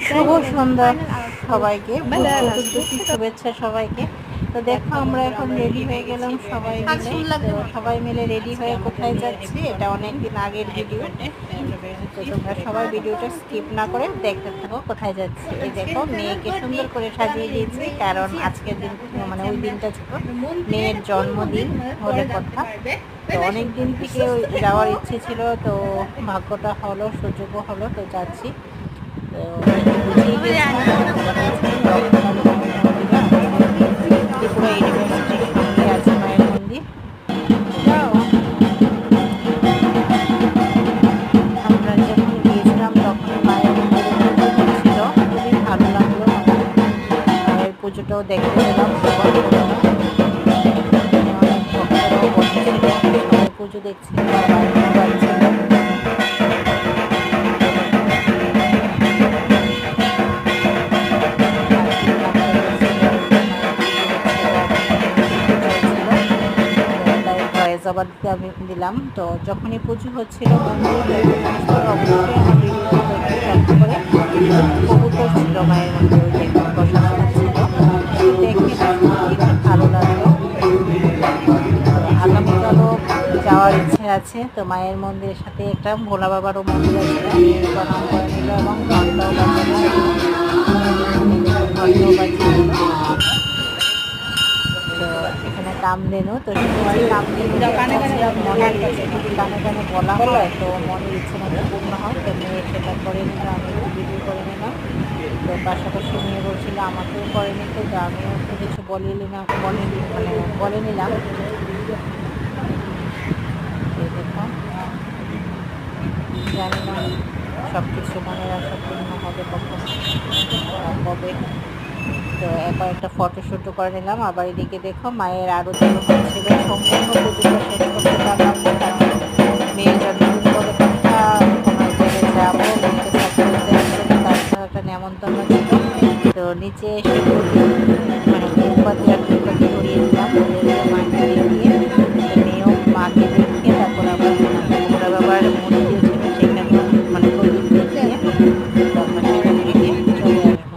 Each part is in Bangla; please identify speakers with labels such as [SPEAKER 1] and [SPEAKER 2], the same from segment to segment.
[SPEAKER 1] শুভ সন্ধ্যা সবাইকে, শুভেচ্ছা সবাইকে। তো দেখো আমরা এখন রেডি হয়ে গেলাম সবাই মিলে। তো সবাই মিলে রেডি হয়ে কোথায় যাচ্ছি, এটা অনেকদিন আগের ভিডিও। তো তোমরা সবাই ভিডিওটা স্কিপ না করে দেখতে থাকো কোথায় যাচ্ছি। এই দেখো মেয়েকে সুন্দর করে সাজিয়ে দিয়েছি, কারণ আজকের দিন মানে ওই দিনটা ছিল মেয়ের জন্মদিন হলে কথা। তো অনেক দিন থেকে যাওয়ার ইচ্ছে ছিল, তো ভাগ্যটা হলো, সুযোগও হলো, তো যাচ্ছি। তো ত্রিপুরা ইউনিভার্সিটির সঙ্গে আছে মায়ের মন্দির। আমরা যখন গিয়েছিলাম তখন মায়ের মন্দিরে ছিল, খুবই ভালো লাগলো। মায়ের পুজোটাও দেখতে পেলাম, অনেক ভক্তরাও বসেছিল, সবাই পুজো দেখছিল, জবাব দিতে আমি দিলাম। তো যখনই পুজো হচ্ছিল মন্দিরে অবশ্যই আমার ভিডিওটা দেখে লক্ষ্য করে কবুতর ছিল মায়ের মন্দিরে, বসানো ছিল, দেখে খুব ভালো লাগলো। আগামীকালও যাওয়ার ইচ্ছে আছে। তো মায়ের মন্দিরের সাথে একটা ভোলা বাবারও মন্দির আছে, প্রণাম করে নিল এবং ঘন্টাও বাজিয়ে দিল। তো এখানে কামধেনু, তো কামধেনু মনের কাছে যদি কানে কানে বলা হয় তো মনের ইচ্ছে মতো পূর্ণ হয়। তো মেয়ে সেটা করে নিল, আমি ভিডিও করে নিলাম। তো পাশাপাশি মেয়ে বলছিল আমাকেও করে নিতে, তো আমিও একটু কিছু বলে নিলাম, বলে নিলাম। দেখো জানি না সব কিছু মনের আশা পূর্ণ হবে কখন, কবে। তো একবার একটা ফটোশ্যুটও করে নিলাম। আবার এদিকে দেখো মায়ের আরতি হচ্ছিল, সম্পূর্ণ পুজোটা শেষ করতে পারলাম না, কারণ মেয়ের জন্মদিন বলে কথা, কোনো জায়গায় যাবো, মেয়েকে সার্প্রাইজ দেওয়ার জন্য, তার সাথে একটা নেমন্তন্ন ছিল। তো নিচে এসে মানে ধূপপাতি আর ধূপপাতি ধরিয়ে দিলাম, মাকে দিয়ে মেয়েও মাকে দেখে তারপর আবার ওরা বাবার মন্দির ছিল সেখানে মানে প্রদীপ দেখিয়ে তারপর সেখান থেকে চলে আসবো।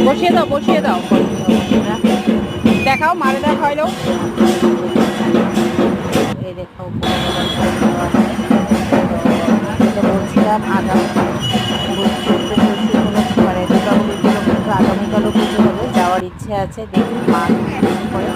[SPEAKER 2] বসিয়ে দাও, বসিয়ে দাও, দেখাও মারে দেখাইলো।
[SPEAKER 1] এই দেখো বলছিলাম মানে দীপাবলি উপলক্ষে আগামীকালও পুজো হবে, যাওয়ার ইচ্ছে আছে, দেখি মা করে।